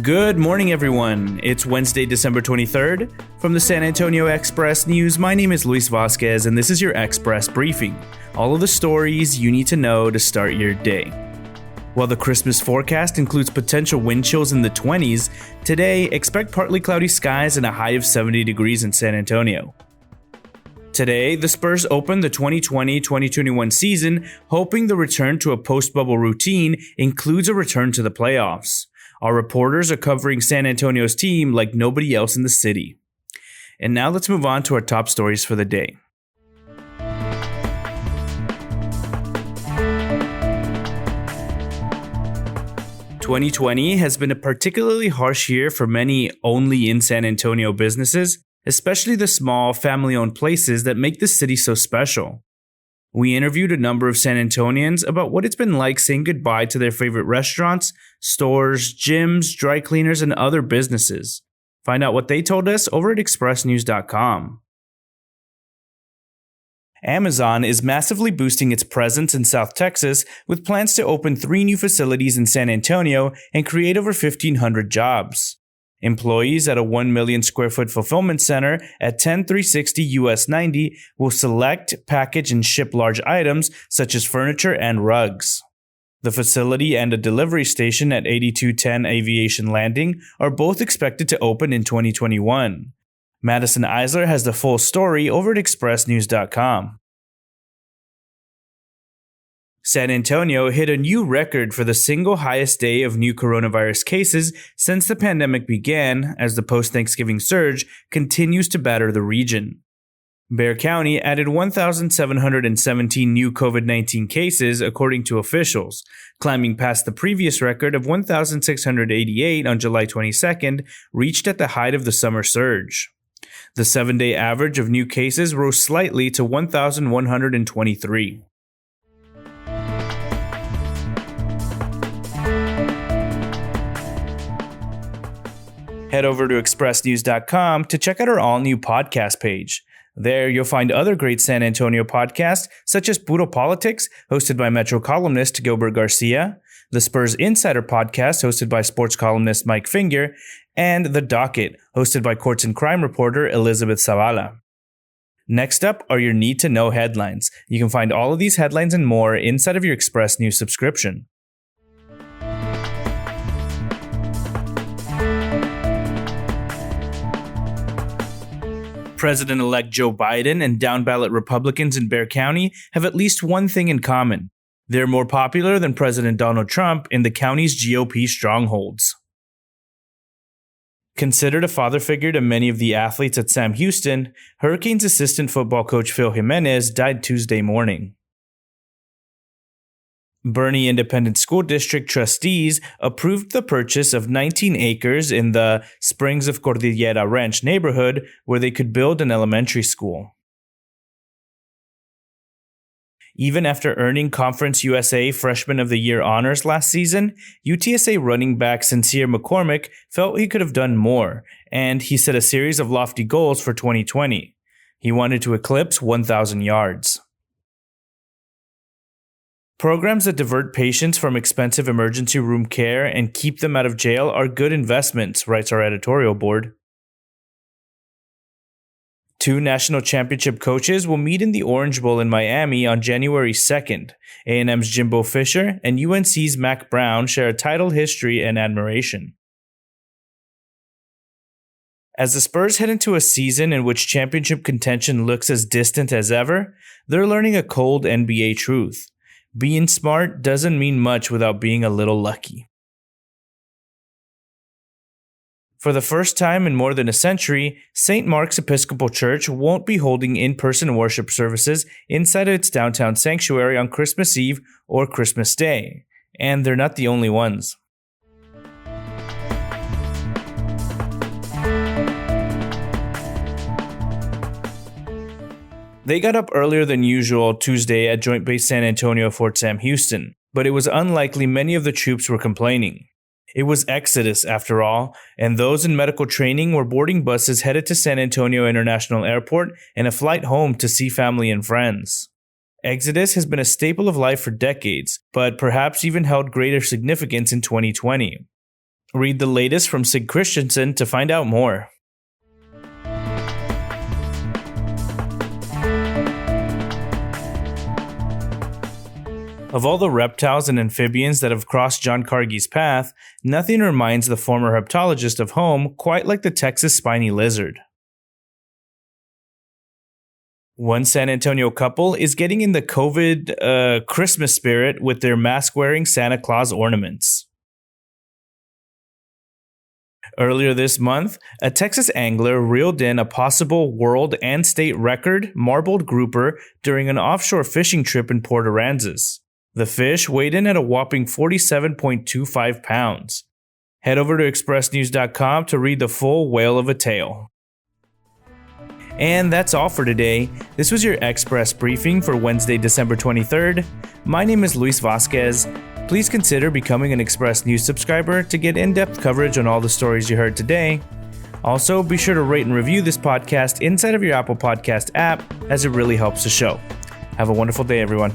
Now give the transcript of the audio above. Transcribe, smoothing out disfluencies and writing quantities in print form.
Good morning, everyone. It's Wednesday, December 23rd. From the San Antonio Express News, my name is Luis Vasquez, and this is your Express Briefing. All of the stories you need to know to start your day. While the Christmas forecast includes potential wind chills in the 20s, today expect partly cloudy skies and a high of 70 degrees in San Antonio. Today, the Spurs opened the 2020-2021 season, hoping the return to a post-bubble routine includes a return to the playoffs. Our reporters are covering San Antonio's team like nobody else in the city. And now let's move on to our top stories for the day. "2020 has been a particularly harsh year for many only in San Antonio businesses, especially the small, family-owned places that make the city so special. We interviewed a number of San Antonians about what it's been like saying goodbye to their favorite restaurants, stores, gyms, dry cleaners, and other businesses. Find out what they told us over at expressnews.com. Amazon is massively boosting its presence in South Texas with plans to open 3 new facilities in San Antonio and create over 1,500 jobs. Employees at a 1 million square foot fulfillment center at 10360 US 90 will select, package, and ship large items such as furniture and rugs. The facility and a delivery station at 8210 Aviation Landing are both expected to open in 2021. Madison Eisler has the full story over at expressnews.com. San Antonio hit a new record for the single highest day of new coronavirus cases since the pandemic began, as the post-Thanksgiving surge continues to batter the region. Bexar County added 1,717 new COVID-19 cases, according to officials, climbing past the previous record of 1,688 on July 22nd, reached at the height of the summer surge. The 7-day average of new cases rose slightly to 1,123. Head over to expressnews.com to check out our all-new podcast page. There, you'll find other great San Antonio podcasts, such as Puro Politics, hosted by Metro columnist Gilbert Garcia, the Spurs Insider podcast, hosted by sports columnist Mike Finger, and The Docket, hosted by courts and crime reporter Elizabeth Zavala. Next up are your need-to-know headlines. You can find all of these headlines and more inside of your Express News subscription. President-elect Joe Biden and down-ballot Republicans in Bexar County have at least one thing in common. They're more popular than President Donald Trump in the county's GOP strongholds. Considered a father figure to many of the athletes at Sam Houston, Hurricanes assistant football coach Phil Jimenez died Tuesday morning. Bernie Independent School District trustees approved the purchase of 19 acres in the Springs of Cordillera Ranch neighborhood where they could build an elementary school. Even after earning Conference USA Freshman of the Year honors last season, UTSA running back Sincere McCormick felt he could have done more, and he set a series of lofty goals for 2020. He wanted to eclipse 1,000 yards. Programs that divert patients from expensive emergency room care and keep them out of jail are good investments, writes our editorial board. 2 national championship coaches will meet in the Orange Bowl in Miami on January 2nd. A&M's Jimbo Fisher and UNC's Mac Brown share a title history and admiration. As the Spurs head into a season in which championship contention looks as distant as ever, they're learning a cold NBA truth. Being smart doesn't mean much without being a little lucky. For the first time in more than a century, St. Mark's Episcopal Church won't be holding in-person worship services inside its downtown sanctuary on Christmas Eve or Christmas Day. And they're not the only ones. They got up earlier than usual Tuesday at Joint Base San Antonio Fort Sam Houston, but it was unlikely many of the troops were complaining. It was Exodus, after all, and those in medical training were boarding buses headed to San Antonio International Airport and a flight home to see family and friends. Exodus has been a staple of life for decades, but perhaps even held greater significance in 2020. Read the latest from Sig Christensen to find out more. Of all the reptiles and amphibians that have crossed John Cargie's path, nothing reminds the former herpetologist of home quite like the Texas spiny lizard. One San Antonio couple is getting in the COVID Christmas spirit with their mask-wearing Santa Claus ornaments. Earlier this month, a Texas angler reeled in a possible world and state record marbled grouper during an offshore fishing trip in Port Aransas. The fish weighed in at a whopping 47.25 pounds. Head over to expressnews.com to read the full whale of a tale. And that's all for today. This was your Express Briefing for Wednesday, December 23rd. My name is Luis Vasquez. Please consider becoming an Express News subscriber to get in-depth coverage on all the stories you heard today. Also, be sure to rate and review this podcast inside of your Apple Podcast app, as it really helps the show. Have a wonderful day, everyone.